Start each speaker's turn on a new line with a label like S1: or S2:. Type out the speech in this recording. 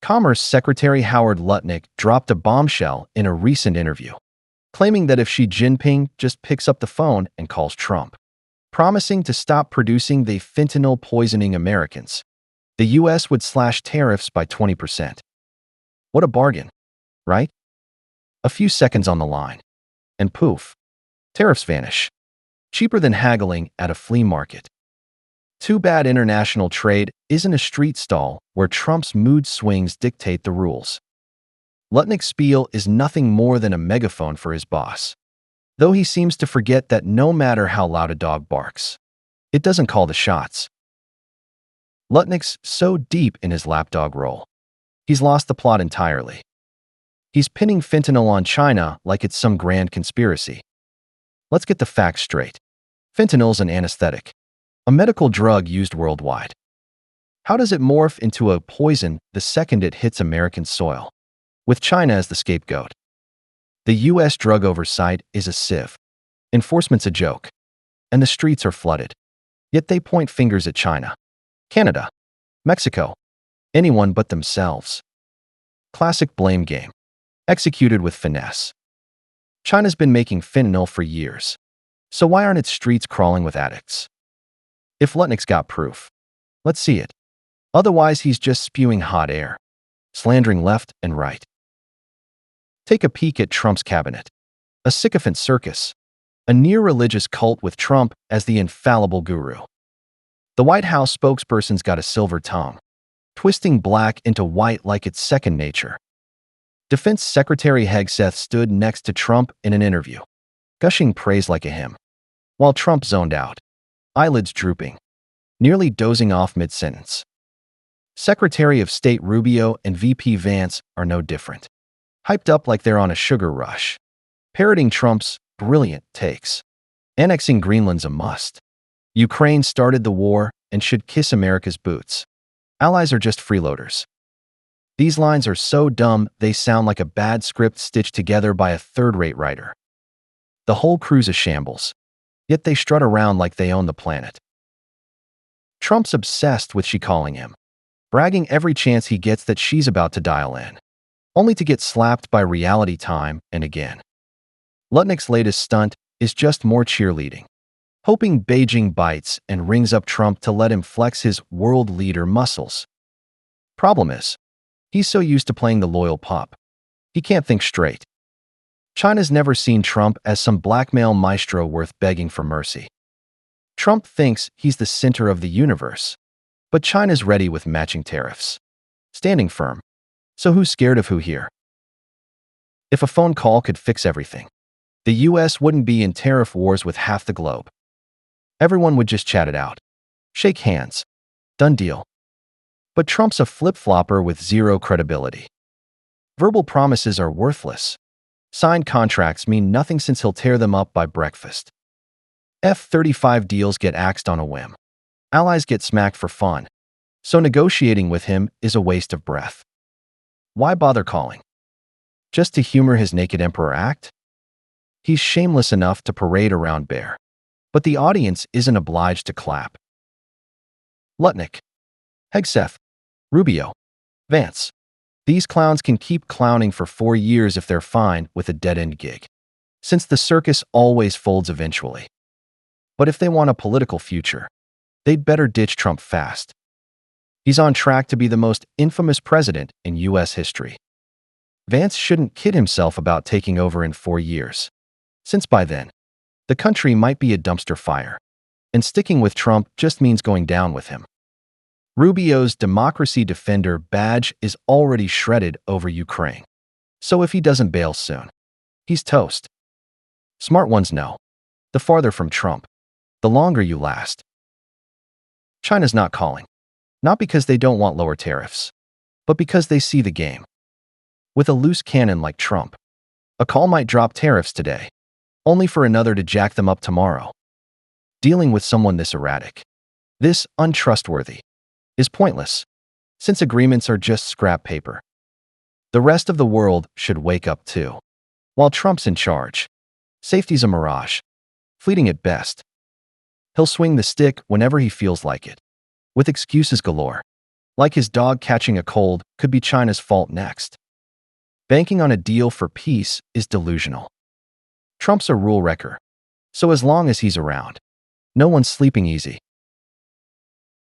S1: Commerce Secretary Howard Lutnick dropped a bombshell in a recent interview, claiming that if Xi Jinping just picks up the phone and calls Trump, promising to stop producing the fentanyl poisoning Americans, the US would slash tariffs by 20%. What a bargain, right? A few seconds on the line, and poof, tariffs vanish. Cheaper than haggling at a flea market. Too bad international trade isn't a street stall where Trump's mood swings dictate the rules. Lutnick's spiel is nothing more than a megaphone for his boss, though he seems to forget that no matter how loud a dog barks, it doesn't call the shots. Lutnick's so deep in his lapdog role, he's lost the plot entirely. He's pinning fentanyl on China like it's some grand conspiracy. Let's get the facts straight. Fentanyl's an anesthetic, a medical drug used worldwide. How does it morph into a poison the second it hits American soil, with China as the scapegoat? The US drug oversight is a sieve. Enforcement's a joke, and the streets are flooded. Yet they point fingers at China, Canada, Mexico, anyone but themselves. Classic blame game, executed with finesse. China's been making fentanyl for years, so why aren't its streets crawling with addicts? If Lutnick's got proof, let's see it. Otherwise, he's just spewing hot air, slandering left and right. Take a peek at Trump's cabinet. A sycophant circus, a near-religious cult with Trump as the infallible guru. The White House spokesperson's got a silver tongue, twisting black into white like it's second nature. Defense Secretary Hegseth stood next to Trump in an interview, gushing praise like a hymn, while Trump zoned out, eyelids drooping, nearly dozing off mid-sentence. Secretary of State Rubio and VP Vance are no different, hyped up like they're on a sugar rush, parroting Trump's brilliant takes. Annexing Greenland's a must. Ukraine started the war and should kiss America's boots. Allies are just freeloaders. These lines are so dumb they sound like a bad script stitched together by a third-rate writer. The whole crew's a shambles, yet they strut around like they own the planet. Trump's obsessed with she calling him, bragging every chance he gets that she's about to dial in, only to get slapped by reality time and again. Lutnick's latest stunt is just more cheerleading, hoping Beijing bites and rings up Trump to let him flex his world leader muscles. Problem is, he's so used to playing the loyal pup, he can't think straight. China's never seen Trump as some blackmail maestro worth begging for mercy. Trump thinks he's the center of the universe, but China's ready with matching tariffs, standing firm. So who's scared of who here? If a phone call could fix everything, the US wouldn't be in tariff wars with half the globe. Everyone would just chat it out, shake hands, done deal. But Trump's a flip-flopper with zero credibility. Verbal promises are worthless. Signed contracts mean nothing since he'll tear them up by breakfast. F-35 deals get axed on a whim. Allies get smacked for fun. So negotiating with him is a waste of breath. Why bother calling? Just to humor his naked emperor act? He's shameless enough to parade around bare, but the audience isn't obliged to clap. Lutnick, Hegseth, Rubio, Vance. These clowns can keep clowning for 4 years if they're fine with a dead-end gig, since the circus always folds eventually. But if they want a political future, they'd better ditch Trump fast. He's on track to be the most infamous president in US history. Vance shouldn't kid himself about taking over in 4 years, since by then, the country might be a dumpster fire, and sticking with Trump just means going down with him. Rubio's Democracy Defender badge is already shredded over Ukraine, so if he doesn't bail soon, he's toast. Smart ones know, the farther from Trump, the longer you last. China's not calling, not because they don't want lower tariffs, but because they see the game. With a loose cannon like Trump, a call might drop tariffs today, only for another to jack them up tomorrow. Dealing with someone this erratic, this untrustworthy, is pointless, since agreements are just scrap paper. The rest of the world should wake up too. While Trump's in charge, safety's a mirage, fleeting at best. He'll swing the stick whenever he feels like it, with excuses galore. like his dog catching a cold could be China's fault next. Banking on a deal for peace is delusional. Trump's a rule wrecker, so as long as he's around, no one's sleeping easy.